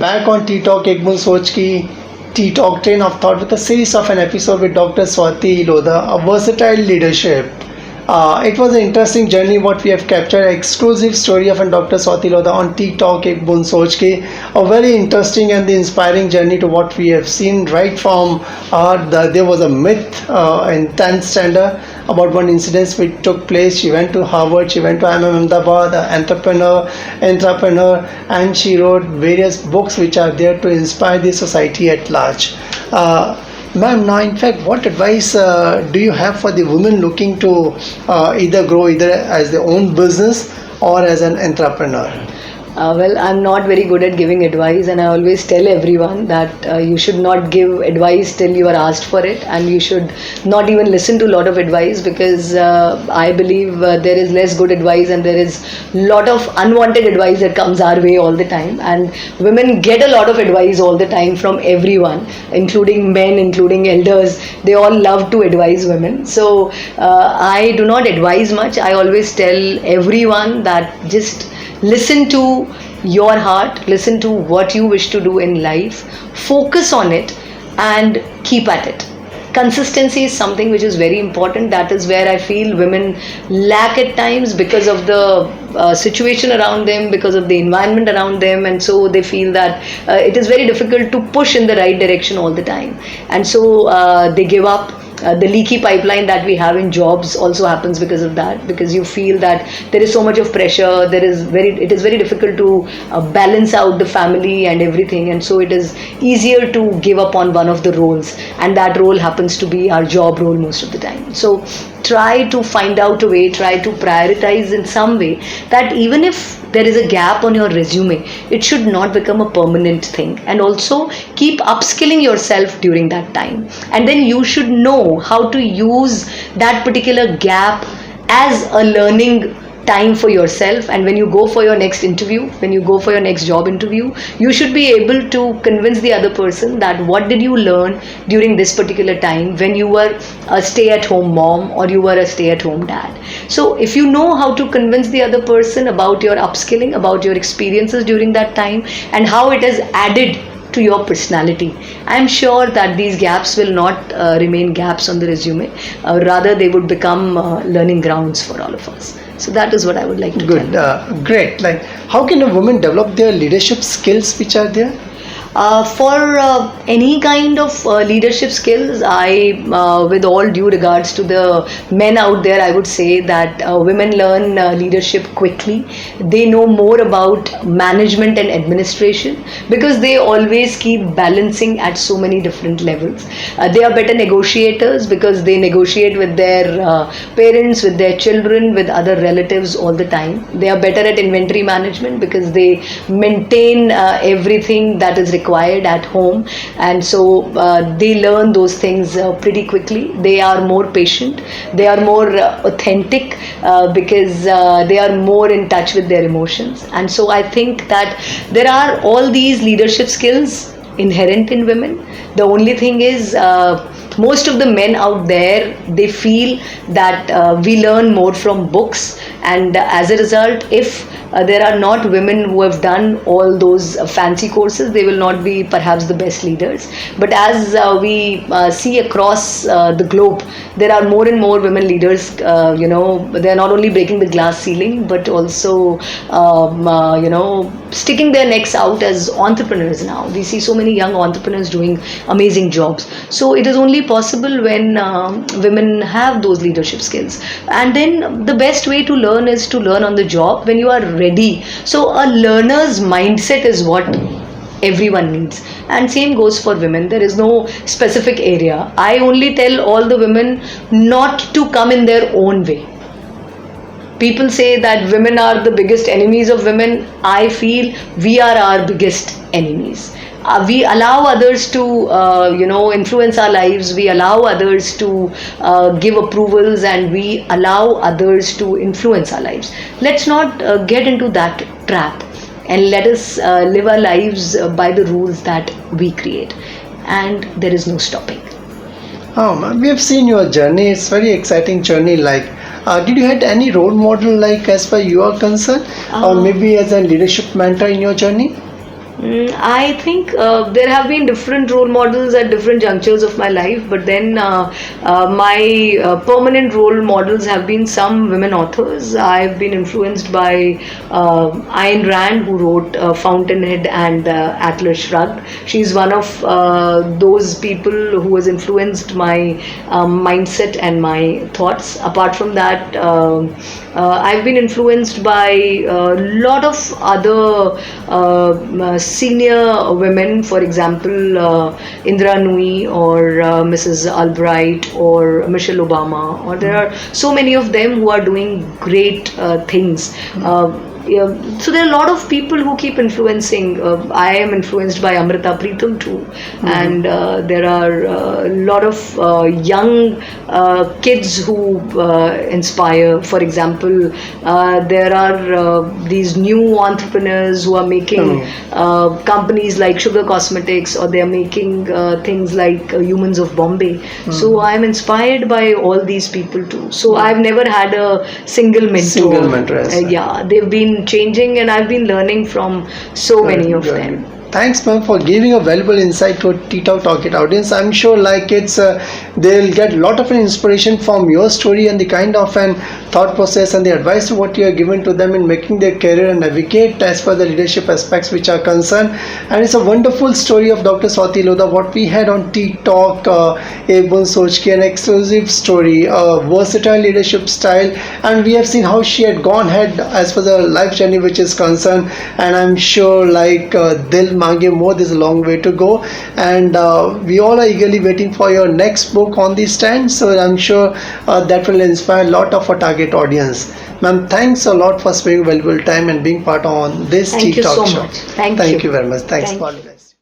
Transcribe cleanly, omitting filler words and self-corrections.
back on Tea Talk एक बुन सोच की Tea Talk train of thought with a series of an episode with Dr. Swati Lodha, a versatile leadership. It was an interesting journey what we have captured, exclusive story of Dr. Swati Lodha on Tea Talk एक बुन सोच की, a very interesting and the inspiring journey to what we have seen right from there was a myth in 10th standard about one incident which took place. She went to Harvard, she went to IIM Ahmedabad, entrepreneur, and she wrote various books which are there to inspire the society at large. Ma'am, now in fact, what advice do you have for the women looking to either grow either as their own business or as an entrepreneur? Well, I'm not very good at giving advice, and I always tell everyone that you should not give advice till you are asked for it, and you should not even listen to a lot of advice, because I believe there is less good advice and there is lot of unwanted advice that comes our way all the time, and women get a lot of advice all the time from everyone, including men, including elders. They all love to advise women. So I do not advise much. I always tell everyone that just listen to your heart, listen to what you wish to do in life, focus on it and keep at it. Consistency is something which is very important. That is where I feel women lack at times, because of the situation around them, because of the environment around them, and so they feel that it is very difficult to push in the right direction all the time, and so they give up. The leaky pipeline that we have in jobs also happens because of that, because you feel that there is so much of pressure, it is very difficult to balance out the family and everything, and so it is easier to give up on one of the roles, and that role happens to be our job role most of the time. So try to find out a way, try to prioritize in some way, that even if there is a gap on your resume, it should not become a permanent thing, and also keep upskilling yourself during that time, and then you should know how to use that particular gap as a learning time for yourself. And when you go for your next interview, when you go for your next job interview, you should be able to convince the other person that what did you learn during this particular time when you were a stay-at-home mom or you were a stay-at-home dad. So if you know how to convince the other person about your upskilling, about your experiences during that time, and how it has added to your personality, I'm sure that these gaps will not remain gaps on the resume. Rather, they would become learning grounds for all of us. So that is what I would like to tell. Great. Like, how can a woman develop their leadership skills which are there? For any kind of leadership skills, with all due regards to the men out there, I would say that women learn leadership quickly. They know more about management and administration because they always keep balancing at so many different levels. They are better negotiators because they negotiate with their parents, with their children, with other relatives all the time. They are better at inventory management because they maintain everything that is required at home, and so they learn those things pretty quickly. They are more patient, they are more authentic because they are more in touch with their emotions. And so I think that there are all these leadership skills inherent in women. The only thing is most of the men out there, they feel that we learn more from books, and as a result, if there are not women who have done all those fancy courses, they will not be perhaps the best leaders. But as we see across the globe, there are more and more women leaders. They are not only breaking the glass ceiling, but also sticking their necks out as entrepreneurs now. We see so many young entrepreneurs doing amazing jobs. So it is only possible when women have those leadership skills. And then the best way to learn is to learn on the job when you are ready. So a learner's mindset is what everyone needs, and same goes for women. There is no specific area. I only tell all the women not to come in their own way. People say that women are the biggest enemies of women. I feel we are our biggest enemies. We allow others to influence our lives. We allow others to give approvals, and we allow others to influence our lives. Let's not get into that trap, and let us live our lives by the rules that we create, and there is no stopping. Oh, we have seen your journey. It's very exciting journey. Like, did you had any role model, like as far you are concerned, or maybe as a leadership mentor in your journey? I think there have been different role models at different junctures of my life, but then my permanent role models have been some women authors. I've been influenced by Ayn Rand, who wrote Fountainhead and Atlas Shrugged. She's one of those people who has influenced my mindset and my thoughts. Apart from that, I've been influenced by a lot of other senior women, for example, Indra Nui or Mrs. Albright or Michelle Obama, or there are so many of them who are doing great things. Yeah, so there are a lot of people who keep influencing. I am influenced by Amrita Preetham too, and there are a lot of young kids who inspire. For example, there are these new entrepreneurs who are making companies like Sugar Cosmetics, or they are making things like Humans of Bombay. So I am inspired by all these people too. So I've never had a single mentor. Single mentor, yes, Yeah, they've been changing, and I've been learning from so many of them. Thanks, ma'am, for giving a valuable insight to a Tea Talk Talk audience. I'm sure like they'll get a lot of inspiration from your story and the kind of an thought process and the advice to what you are given to them in making their career and navigate as per the leadership aspects which are concerned. And it's a wonderful story of Dr. Swati Lodha, what we had on Tea Talk, a Boond Soch, an exclusive story, a versatile leadership style, and we have seen how she had gone ahead as for the life journey which is concerned. And I'm sure like they'll Mange more, there's a long way to go, and we all are eagerly waiting for your next book on the stand, so I'm sure that will inspire a lot of our target audience. Ma'am, thanks a lot for spending valuable time and being part on this Tea Talk show. Thank you so much. Thank you very much. Thanks for all this.